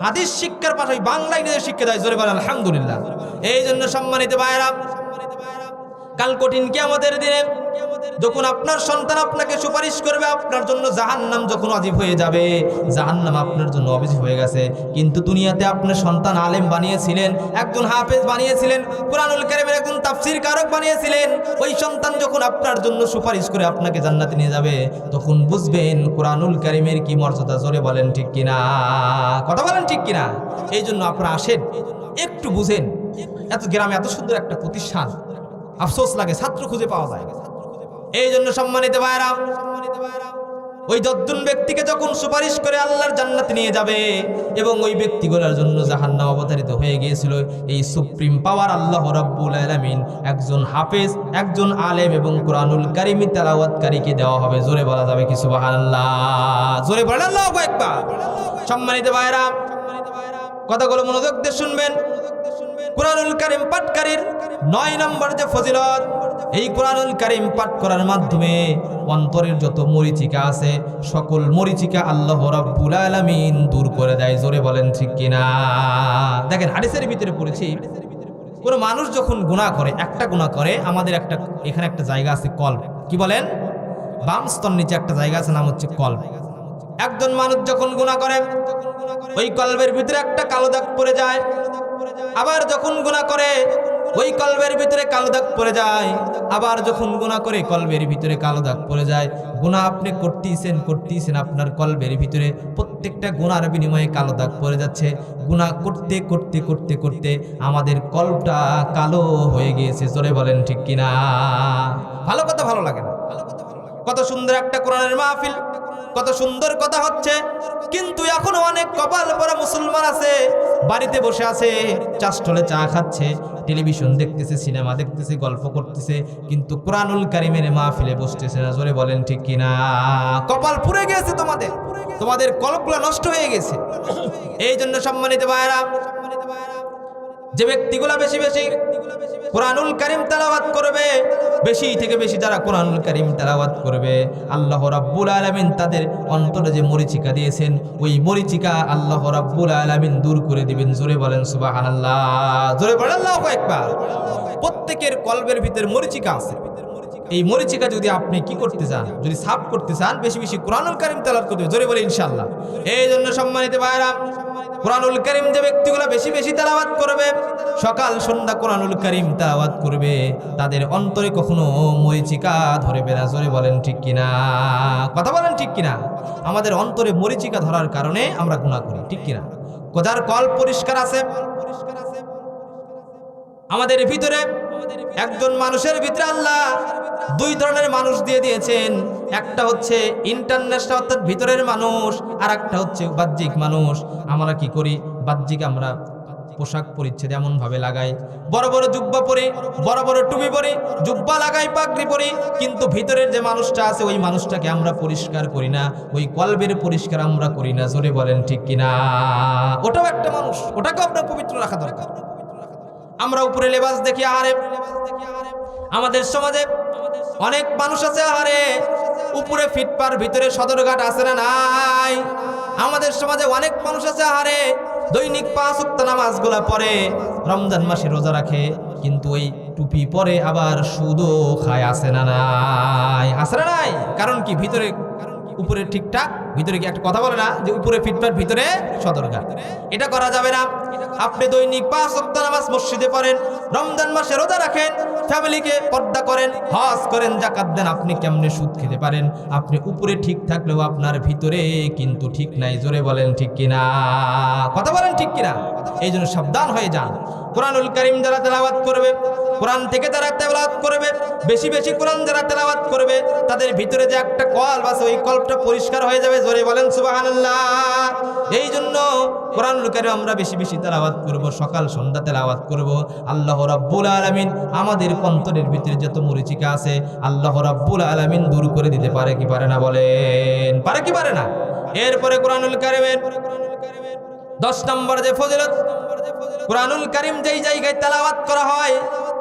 হাদিস শিক্ষার পাশাপাশি বাংলা ইংরেজি শিক্ষা দেয়। জোরে বলেন আলহামদুলিল্লাহ। এই জন্য সম্মানিত ভাইরা, কাল কঠিন কিয়ামতের দিনে যখন আপনার সন্তান আপনাকে সুপারিশ করবে, আপনার জন্য জাহান্নাম যখন ওয়াজিব হয়ে যাবে, জাহান্নাম আপনার জন্য ওয়াজিব হয়ে গেছে, কিন্তু দুনিয়াতে আপনার সন্তান আলেম বানিয়েছিলেন, একজন হাফেজ বানিয়েছিলেন, কোরআনুল কারীমের একজন তাফসীর কারক বানিয়েছিলেন, ওই সন্তান যখন আপনার জন্য সুপারিশ করে আপনাকে জান্নাতে নিয়ে যাবে, তখন বুঝবেন কোরআনুল কারীমের কি মর্যাদা। জোরে বলেন ঠিক কিনা? কথা বলেন ঠিক কিনা? এই জন্য আপনারা আসেন, একটু বুঝেন। এত গ্রামে এত সুন্দর একটা প্রতিষ্ঠান, আফসোস লাগে ছাত্র খুঁজে পাওয়া যায়। এই জন্য সম্মানিত ভাইরা, ওই 10 জন ব্যক্তিকে যখন সুপারিশ করে আল্লাহর জান্নাতে নিয়ে যাবে এবং ওই ব্যক্তিগুলোর জন্য জাহান্নাম অবতারিত হয়ে গিয়েছিল, এই সুপ্রিম পাওয়ার আল্লাহ রাব্বুল আলামিন একজন হাফেজ, একজন আলেম এবং কোরআনুল কারীম তেলাওয়াতকারীকে দেওয়া হবে। জোরে বলা যাবে কি সুবহানাল্লাহ? জোরে বলেন আল্লাহু আকবার। সম্মানিত ভাইরা, কথাগুলো মনোযোগ দিয়ে শুনবেন। কোরআনুল কারীম পাঠকারীর 9 নম্বর যে ফজিলত, এই কোরআনুল কারীম পাঠ করার মাধ্যমে অন্তরের যত মরিচিকা আছে, সকল মরিচিকা আল্লাহ রাব্বুল আলামিন দূর করে দেয়। জোরে বলেন ঠিক কিনা? দেখেন হাদিসের ভিতরে পড়েছি, কোন মানুষ যখন গুনাহ করে, একটা গুনাহ করে, আমাদের এখানে একটা জায়গা আছে কলব। কি বলেন? বাম স্তন নিচে একটা জায়গা আছে, নাম হচ্ছে কলব। একজন মানুষ যখন গুনাহ করে, ওই কলবের ভিতরে একটা কালো দাগ পড়ে যায়। আবার যখন গুনাহ করে, ওই কলবের ভিতরে কালো দাগ পড়ে যায়। আবার যখন গুনাহ করে, কলবের ভিতরে কালো দাগ পড়ে যায়। গুনাহ আপনি করতেইছেন, আপনার কলবের ভিতরে প্রত্যেকটা গুনার বিনিময়ে কালো দাগ পড়ে যাচ্ছে। গুনাহ করতে করতে করতে করতে আমাদের কলবটা কালো হয়ে গিয়েছে। জোরে বলেন ঠিক কিনা? ভালো কথা ভালো লাগে না? কত সুন্দর একটা কোরআনের মাহফিল, কত সুন্দর কথা হচ্ছে, কিন্তু এখনো অনেক কপাল পরা মুসলমান আছে, বাড়িতে বসে আছে, চাষটলে চা খাচ্ছে, টেলিভিশন দেখতেছে, সিনেমা দেখতেছে, গল্প করতেছে, কিন্তু কোরআনুল কারীমের মাহফিলে বসতেছে না। জোরে বলেন ঠিক কিনা? কপাল পুড়ে গেছে, তোমাদের কলবগুলো নষ্ট হয়ে গেছে। এই জন্য সম্মানিত ভাইরা, যে ব্যক্তিগুলা বেশি বেশি কোরআনুল কারীম তেলাওয়াত করবে, বেশি থেকে বেশি যারা কোরআনুল কারীম তেলাওয়াত করবে, আল্লাহ রাব্বুল আলামিন তাদের অন্তরে যে মরিচিকা দিয়েছেন, ওই মরিচিকা আল্লাহ রাব্বুল আলামিন দূর করে দিবেন। জোরে বলেন সুবহানাল্লাহ, জোরে বলেন আল্লাহু আকবার। প্রত্যেকের কলবের ভিতর মরিচিকা আছে। এই মরিচিকা যদি আপনি কি করতে চান, যদি সাফ করতে চান, বেশি বেশি কোরআনুল কারীম তেলাওয়াত করতে হবে। জোরে বলে ইনশাআল্লাহ। এই জন্য সম্মানিত ভাইরা, কোরআনুল কারীম যে ব্যক্তিগুলো বেশি বেশি তেলাওয়াত করবে, সকাল সন্ধ্যা কোরআনুল কারীম তেলাওয়াত করবে, তাদের অন্তরে কখনো মরিচিকা ধরবে না। জোরে বলেন ঠিক কিনা? কথা বলেন ঠিক কিনা? আমাদের অন্তরে মরিচিকা ধরার কারণে আমরা গুনাহ করি, ঠিক কিনা? যার কল পরিষ্কার আছে, আমাদের ভিতরে একজন মানুষের ভিতরে আল্লাহ 2 ধরনের মানুষ দিয়ে দিয়েছেন। একটা হচ্ছে ইন্টারন্যাশনাল, অর্থাৎ ভিতরের মানুষ, আর একটা হচ্ছে বাহ্যিক মানুষ। আমরা কি করি? বাহ্যিক আমরা পোশাক পরিচ্ছেদ এমন ভাবে লাগাই, বড় বড় জুব্বা পরি, বড় বড় টুপি পরি, জুব্বা লাগাই, পাগড়ি পরি, কিন্তু ভিতরের যে মানুষটা আছে, ওই মানুষটাকে আমরা পরিষ্কার করি না, ওই কলবের পরিষ্কার আমরা করি না। জোরে বলেন ঠিক কিনা? ওটাও একটা মানুষ, ওটাকেও আপনার পবিত্র রাখা দরকার। আমরা উপরে লেবাস দেখি, আহারে আমাদের সমাজে অনেক মানুষ আছে, আহারে উপরে ফিটপার, ভিতরে সদরঘাট আছে না নাই? আমাদের সমাজে অনেক মানুষ আছে, আহারে দৈনিক 5 ওয়াক্ত নামাজগুলা পড়ে, রমজান মাসে রোজা রাখে, কিন্তু ওই টুপি পরে আবার সুদও খায়, আছে না নাই? আছে না নাই? কারণ কি? ভিতরে উপরে ঠিকঠাক, ভিতরে কি একটা কথা বলে না যে উপরে ফিটফাট ভিতরে সতর্কা? এটা করা যাবে না। আপনি দৈনিক 5 ওয়াক্ত নামাজ মসজিদে পড়েন, রমজান মাসে রোজা রাখেন, ফ্যামিলিকে পর্দা করেন, হজ করেন, যাকাত দেন, আপনি কেমনে সুদ খেতে পারেন? আপনি উপরে ঠিক থাকলেও আপনার ভিতরে কিন্তু ঠিক নাই। জোরে বলেন ঠিক কিনা? কথা বলেন ঠিক কিনা? এই জন্য সাবধান হয়ে যান। কোরআনুল কারীম যারা তেলাওয়াত করবে, কোরআন থেকে যারা তেলাওয়াত করবে, বেশি বেশি কোরআন যারা তেলাওয়াত করবে, তাদের ভিতরে যে একটা কল্ব আছে ওই কল্বটা পরিষ্কার হয়ে যাবে। জোরে বলেন সুবহানাল্লাহ। এই জন্য কোরআনুল কারীম আমরা বেশি বেশি তেলাওয়াত করব, সকাল সন্ধ্যা তেলাওয়াত করব। আল্লাহ রাব্বুল আলামিন আমাদের অন্তরের ভিতরে যত মরিচিকা আছে আল্লাহ রাব্বুল আলামিন দূর করে দিতে পারে কি পারে না? বলেন পারে কি পারে না? এরপরে কোরআনুল কারীমের 10 নম্বর যে ফজিলত, কোরআনুল কারীম যেই জায়গায় তেলাওয়াত করা হয়,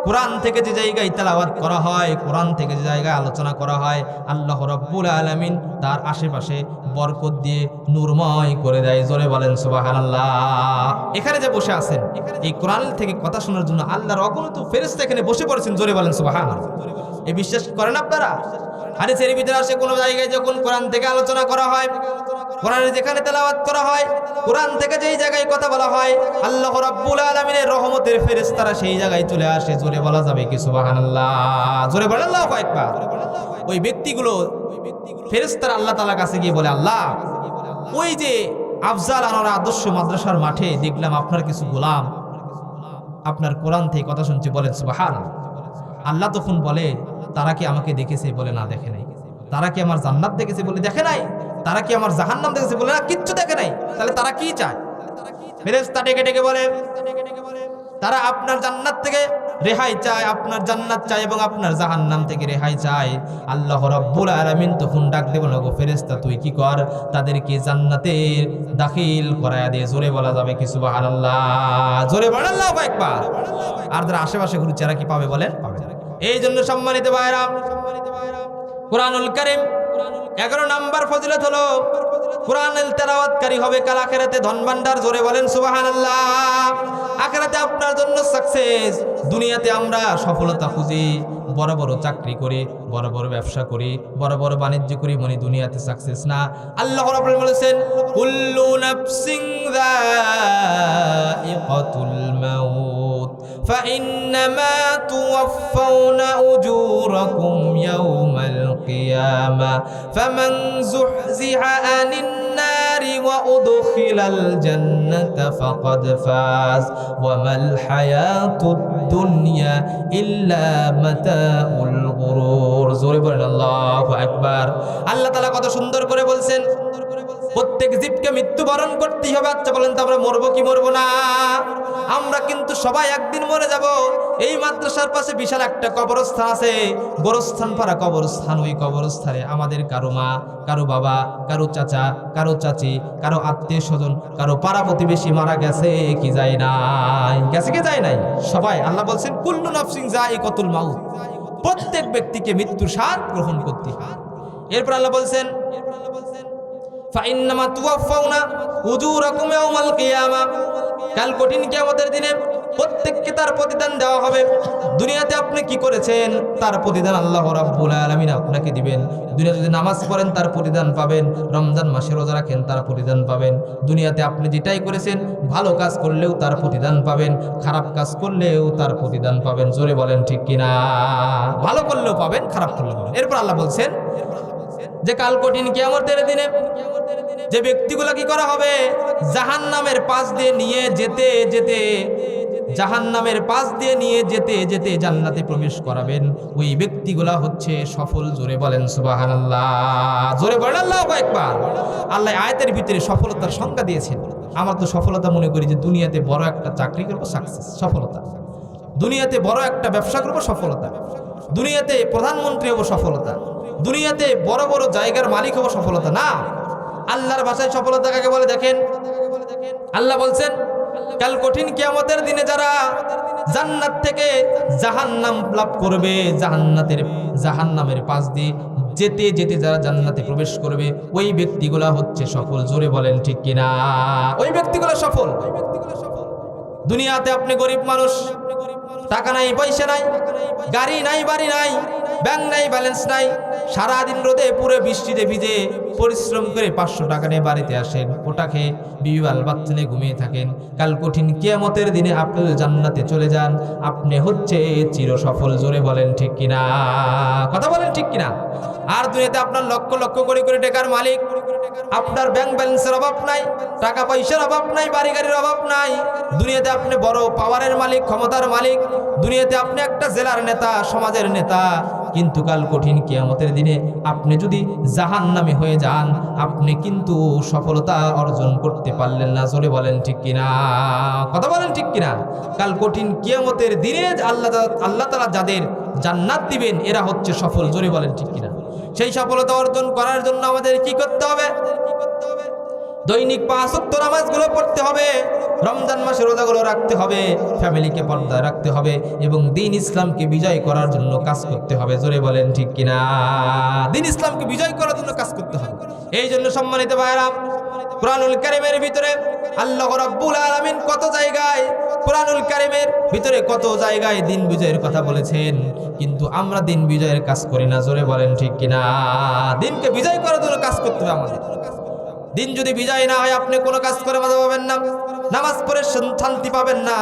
কোরআন থেকে যে জায়গায় তেলাওয়াত করা হয়, কোরআন থেকে যে জায়গায় আলোচনা করা হয়, আল্লাহ রাব্বুল আলামিন তার আশেপাশে বরকত দিয়ে নূরময় করে দেয়। জোরে বলেন সুবহানাল্লাহ। এখানে যে বসে আছেন, এই কোরআন থেকে কথা শোনার জন্য আল্লাহর অগণিত ফেরেশতা এখানে বসে পড়েছেন। জোরে বলেন সুবহানাল্লাহ। এই বিশ্বাস করেন আপনারা? হাদিসের ভিতরে আসে কোন জায়গায় যখন কোরআন থেকে আলোচনা করা হয়, কোরআনের যেখানে তেলাওয়াত করা হয়, কোরআন থেকে যেই জায়গায় কথা বলা হয়, আল্লাহ রাব্বুল আলামিনের রহমতের ফেরেশতারা সেই জায়গায় চলে আসে। জোরে বলা যাবে কি সুবহানাল্লাহ? জোরে বলেন আল্লাহু আকবার। ওই ব্যক্তিগুলো ফেরেশতারা আল্লাহ তাআলার কাছে গিয়ে বলে, আল্লাহ, ওই যে আফজাল আনোয়ার আদর্শ মাদ্রাসার মাঠে দেখলাম আপনার কিছু গোলাম আপনার কোরআন থেকে কথা শুনছে, বলেন সুবহানাল্লাহ। আল্লাহ তখন বলে, তারা কি আমাকে দেখেছে? বলে না, দেখে নাই। তারা কি আমার জান্নাত দেখেছে? বলে দেখে নাই। তারা কি আমার জাহান্নাম দেখেছে? বলে না, কিচ্ছু দেখে নাই। তাহলে তারা কি চায়? ফেরেশতা ডেকে ডেকে বলে, তারা আপনার জান্নাত থেকে রেহাই চায়, আপনার জান্নাত চায় এবং আপনার জাহান্নাম থেকে রেহাই চায়। আল্লাহ রাব্বুল আলামিন তখন ডাক দেব, না গো ফেরেশতা, তুই কি কর, তাদেরকে জান্নাতে দাখিল করায়া দে। জোরে বলা যাবে কি সুবহানাল্লাহ? জোরে বলেন আল্লাহু আকবার। আর যারা আশেপাশে ঘুরছে এরা কি পাবে? বলেন পাবে। এই জন্য সম্মানিত ভাইরা, কোরআনুল কারীম 11 নম্বর ফজিলত হলো কোরআনুল তেলাওয়াতকারী হবে কাল আখিরাতে ধনভান্ডার। জোরে বলেন সুবহানাল্লাহ। আখিরাতে আপনার জন্য সাকসেস। দুনিয়াতে আমরা সফলতা খুঁজি, বড় বড় চাকরি করি, বড় বড় ব্যবসা করি, বড় বড় বাণিজ্য করি, মানে দুনিয়াতে সাকসেস না। আল্লাহ রাব্বুল আলামিন বলেছেন, কুল্লু নাফসিন যায়িকাতুল মাউত ফাইন্নামা তুওয়াফাউনা উজুরাকুম ইয়াওমাল কিয়ামা ফামান যুহজিহা আনিন নারি ওয়া উদখিলাল জান্নাতা ফাকাদ ফাজ ওয়া মাল হায়াতুদ দুনিয়া ইল্লা মাতাউল গুরুর। জোরে বলেন আল্লাহু আকবার। আল্লাহ তাআলা কত সুন্দর করে বলছেন, প্রত্যেক জীবকে মৃত্যুবরণ করতেই হবে। আচ্ছা বলেন তো আমরা মরবো কি মরবো না? আমরা কিন্তু সবাই একদিন মরে যাব। এই মাদ্রাসার পাশে বিশাল একটা কবরস্থান আছে, গোরস্থান পাড়া কবরস্থান। ওই কবরস্থানে আমাদের কারো মা, কারো বাবা, কারো চাচা, কারো চাচি, কারো আত্মীয় স্বজন, কারো পাড়া প্রতিবেশী মারা গেছে কি যায় নাই? গেছে কি যায় নাই? সবাই। আল্লাহ বলছেন, কুল্লু নাফসিন যায়িকাতুল মাউত, প্রত্যেক ব্যক্তিকে মৃত্যুর স্বাদ গ্রহণ করতে হয়। এরপর আল্লাহ বলছেন, ফাইন্নামা তুওয়াফাউনা উজুরাকুম ইয়াওমাল কিয়ামা, কাল কঠিন কিয়ামতের দিনে প্রত্যেককে তার প্রতিদান দেওয়া হবে। দুনিয়াতে আপনি কি করেছেন তার প্রতিদান আল্লাহ রাব্বুল আলামিন আপনাকে দিবেন। দুনিয়াতে যদি নামাজ পড়েন তার প্রতিদান পাবেন, রমজান মাসে রোজা রাখেন তার প্রতিদান পাবেন। দুনিয়াতে আপনি যেটাই করেছেন, ভালো কাজ করলেও তার প্রতিদান পাবেন, খারাপ কাজ করলেও তার প্রতিদান পাবেন। জোরে বলেন ঠিক কিনা? ভালো করলেও পাবেন, খারাপ করলেও পাবেন। এরপর আল্লাহ বলছেন যে কাল কঠিন কিয়ামতের দিনে যে ব্যক্তিগুলো কি করা হবে, জাহান্নামের পাশ দিয়ে নিয়ে যেতে যেতে, জাহান্নামের পাশ দিয়ে নিয়ে যেতে যেতে জান্নাতে প্রবেশ করাবেন, ওই ব্যক্তিগুলা হচ্ছে সফল। জোরে বলেন সুবহানাল্লাহ। জোরে বলেন আল্লাহু আকবার। আল্লাহ আয়াতের ভিতরে সফলতার সংজ্ঞা দিয়েছেন। আমরা তো সফলতা মনে করি যে দুনিয়াতে বড় একটা চাকরি করবো, সাকসেস, সফলতা। দুনিয়াতে বড় একটা ব্যবসা করবো, সফলতা। দুনিয়াতে প্রধানমন্ত্রী হবো, সফলতা। দুনিয়াতে বড় বড় জায়গার মালিক হবো, সফলতা না। আল্লাহর ভাষায় সফলতা কাকে বলে দেখেন। আল্লাহ বলছেন, কাল কঠিন কিয়ামতের দিনে যারা জান্নাত থেকে জাহান্নাম লাভ করবে, জাহান্নামের পাশ দিয়ে যেতে যেতে যারা জান্নাতে প্রবেশ করবে ওই ব্যক্তিগুলা হচ্ছে সফল। জোরে বলেন ঠিক কিনা? ওই ব্যক্তিগুলো সফল। দুনিয়াতে আপনি গরিব মানুষ, টাকা নাই, পয়সা নাই, গাড়ি নাই, বাড়ি নাই, ব্যাংক নাই, ব্যালেন্স নাই, সারাদিন রোদে পুরো বৃষ্টিতে ভিজে পরিশ্রম করে 500 টাকা নিয়ে বাড়িতে আসেন, ওটা খেয়ে বিবি বাল বাচ্চা নিয়ে ঘুমিয়ে থাকেন। কাল কঠিন কিয়ামতের দিনে আপনি জান্নাতে চলে যান, আপনি হচ্ছে চির সফল। জোরে বলেন ঠিক কিনা? কথা বলেন ঠিক কিনা? আর দুনিয়াতে আপনার লক্ষ লক্ষ কোটি কোটি টাকার মালিক, আপনার ব্যাংক ব্যালেন্সের অভাব নাই, টাকা পয়সার অভাব নাই, বাড়ি গাড়ির অভাব নাই। দুনিয়াতে আপনি বড় পাওয়ারের মালিক, ক্ষমতার মালিক, দুনিয়াতে আপনি একটা জেলার নেতা, সমাজের নেতা, কিন্তু কাল কঠিন কিয়ামতের দিনে আপনি যদি জাহান্নামী হয়ে যান, আপনি কিন্তু সফলতা অর্জন করতে পারলেন না। জোরে বলেন ঠিক কিনা? কথা বলেন ঠিক কিনা? কাল কঠিন কিয়ামতের দিনে আল্লাহ তাআলা যাদের জান্নাত দিবেন এরা হচ্ছে সফল। জোরে বলেন ঠিক কিনা? সেই সফলতা অর্জন করার জন্য আমাদের কি করতে হবে? দৈনিক 5 ওয়াক্ত নামাজগুলো পড়তে হবে, রমজান মাসের রোজাগুলো রাখতে হবে, ফ্যামিলিকে পর্দায় রাখতে হবে এবং দ্বীন ইসলামকে বিজয় করার জন্য কাজ করতে হবে। জোরে বলেন ঠিক কিনা? দ্বীন ইসলামকে বিজয় করার জন্য কাজ করতে হবে। এই জন্য সম্মানিত ভাইরা, কুরআনুল কারীমের ভিতরে আল্লাহ রাব্বুল আলামিন কত জায়গায়, কুরআনুল কারীমের ভিতরে কত জায়গায় দ্বীন বিজয়ের কথা বলেছেন, কিন্তু আমরা দ্বীন বিজয়ের কাজ করি না। জোরে বলেন ঠিক কিনা? দ্বীনকে বিজয় করার জন্য কাজ করতে হবে আমাদের। দিন যদি বিজয় না হয় আপনি কোনো কাজ করে মজা পাবেন না, নামাজ পড়ে শান্তি পাবেন না,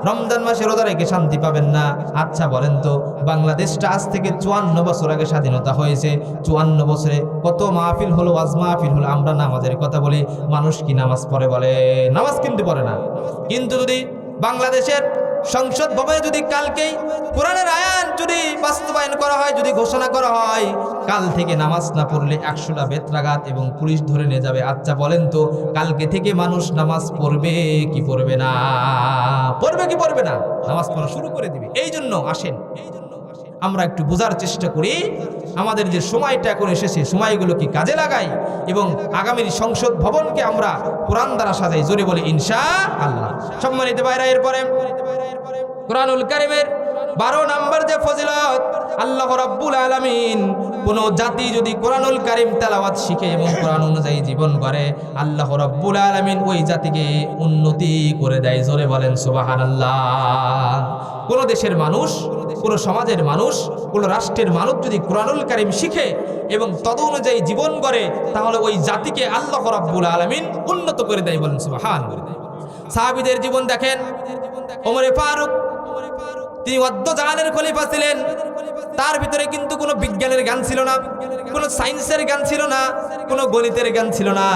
রমজান মাসে রোজা রেখে শান্তি পাবেন না। আচ্ছা বলেন তো, বাংলাদেশটা আজ থেকে 54 বছর আগে স্বাধীনতা হয়েছে, 54 বছরে কত মাহফিল হলো, ওয়াজ মাহফিল হলো, আমরা নামাজের কথা বলি, মানুষ কি নামাজ পড়ে? বলে নামাজ কিন্তু পড়ে না। কিন্তু যদি বাংলাদেশের সংসদ ভবনে যদি কালকেই কোরআনের আয়াত যদি বাস্তবায়ন করা হয়, যদি ঘোষণা করা হয় কাল থেকে নামাজ না পড়লে 100টা বেত্রাঘাত এবং পুলিশ ধরে নিয়ে যাবে, আচ্ছা বলেন তো কালকে থেকে মানুষ নামাজ পড়বে কি পড়বে না? পড়বে কি পড়বে না? নামাজ পড়া শুরু করে দিবে। এই জন্য আসেন আমরা একটু বোঝার চেষ্টা করি, আমাদের যে সময়টা এখন এসেছে সময়গুলোকে কাজে লাগাই এবং আগামীর সংসদ ভবনকে আমরা কোরআন দ্বারা সাজাই। জোরে বলি ইনশাআল্লাহ। সম্মানিত ভাইরা, এরপরে কুরআনুল কারীমের 12 নম্বর যে ফজিলত, আল্লাহ রাব্বুল আলামিন কোন জাতি যদি কুরআনুল কারীম তেলাওয়াত শিখে এবং কোরআন অনুযায়ী জীবন করে, আল্লাহ রাব্বুল আলামিন ওই জাতিকে উন্নতি করে দেয়। জোরে বলেন সুবহানাল্লাহ। কোন দেশের মানুষ, কোন সমাজের মানুষ, কোন রাষ্ট্রের মানুষ যদি কুরআনুল কারীম শিখে এবং তদ অনুযায়ী জীবন করে, তাহলে ওই জাতিকে আল্লাহ রাব্বুল আলামিন উন্নত করে দেয়। বলেন সুবহানাল্লাহ। সাহাবীদের জীবন দেখেন, ওমরে ফারুক তিনি জাহানের খলিফা ছিলেন, তার ভিতরে কিন্তু কোনো বিজ্ঞানের জ্ঞান ছিল না, কোনো সায়েন্সের জ্ঞান ছিল না, কোনো গণিতের জ্ঞান ছিল না।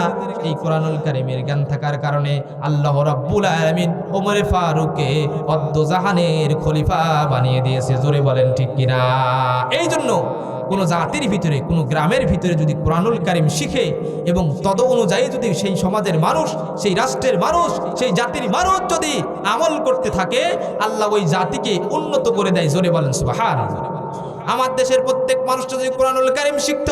এই কুরআনুল কারীমের জ্ঞান থাকার কারণে আল্লাহ রাব্বুল আলামিন ওমরে ফারুককে জাহানের খলিফা বানিয়ে দিয়েছে। জোরে বলেন ঠিক কিনা? এই জন্য কোনো জাতির ভিতরে, কোনো গ্রামের ভিতরে যদি কুরআনুল কারীম শিখে এবং তদ অনুযায়ী যদি সেই সমাজের মানুষ, সেই রাষ্ট্রের মানুষ, সেই জাতির মানুষ যদি আমল করতে থাকে, আল্লাহ ওই জাতিকে উন্নত করে দেয়। জোরে বলেন সুবহানাল্লাহ। আমার দেশের প্রত্যেক মানুষ যদি কুরআনুল কারীম শিখত,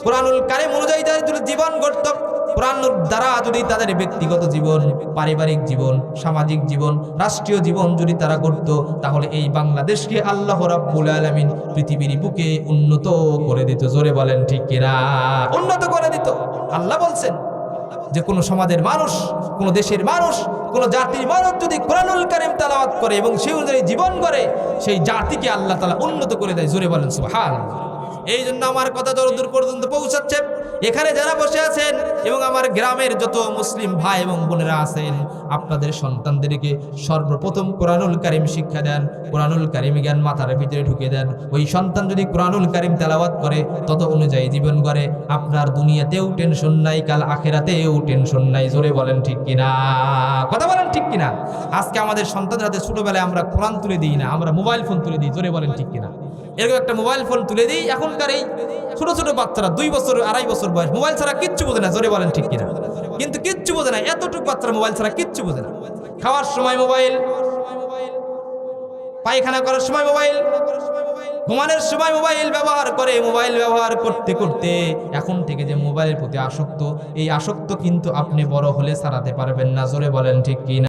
কুরআনুল কারীম অনুযায়ী যদি জীবন গড়ত, কুরআন দ্বারা যদি তাদের ব্যক্তিগত জীবন, পারিবারিক জীবন, সামাজিক জীবন, রাষ্ট্রীয় জীবন যদি তারা গড়ত, তাহলে এই বাংলাদেশকে আল্লাহ রাব্বুল আলামিন পৃথিবীর বুকে উন্নত করে দিত। জোরে বলেন ঠিক কিনা? উন্নত করে দিত। আল্লাহ বলছেন যে কোনো সমাজের মানুষ, কোনো দেশের মানুষ, কোনো জাতির মানুষ যদি কুরআনুল কারীম তেলাওয়াত করে এবং সেই অনুযায়ী জীবন করে, সেই জাতিকে আল্লাহ তাআলা উন্নত করে দেয়। জোরে বলেন সুবহানাল্লাহ। এই জন্য আমার কথা যতদূর পর্যন্ত পৌঁছাচ্ছে, এখানে যারা বসে আছেন এবং আমার গ্রামের যত মুসলিম ভাই এবং বোনেরা আছেন, আপনাদের সন্তানদেরকে সর্বপ্রথম কুরআনুল কারীম শিক্ষা দেন, কুরআনুল কারীম জ্ঞান মাথার ভিতরে ঢুকে দেন। ওই সন্তান যদি কুরআনুল কারীম তেলাওয়াত করে, তত অনুযায়ী জীবন করে, আপনার দুনিয়াতেও টেনশন নাই, কাল আখিরাতেও টেনশন নাই। জোরে বলেন ঠিক কিনা? কথা বলেন ঠিক কিনা? আজকে আমাদের সন্তানদের হাতে ছোটবেলায় আমরা কোরআন তুলে দিই না, আমরা মোবাইল ফোন তুলে দিই। জোরে বলেন ঠিক কিনা? এরকম একটা মোবাইল ফোন তুলে দিই, এখনকার এই ছোট ছোট বাচ্চারা 2 বছর 2.5 বছর বয়স, মোবাইল ছাড়া কিচ্ছু বোঝে না। জোরে বলেন ঠিক কিনা? কিন্তু কিচ্ছু বোঝে না, এতটুকু বাচ্চারা মোবাইল ছাড়া কিচ্ছু বোঝে না। খাওয়ার সময় মোবাইল, পায়খানা করার সময় মোবাইল, ঘুমানোর সময় মোবাইল ব্যবহার করে। মোবাইল ব্যবহার করতে করতে এখন থেকে যে মোবাইলের প্রতি আসক্ত, এই আসক্ত কিন্তু আপনি বড় হলে ছাড়াতে পারবেন না। জোরে বলেন ঠিক কিনা?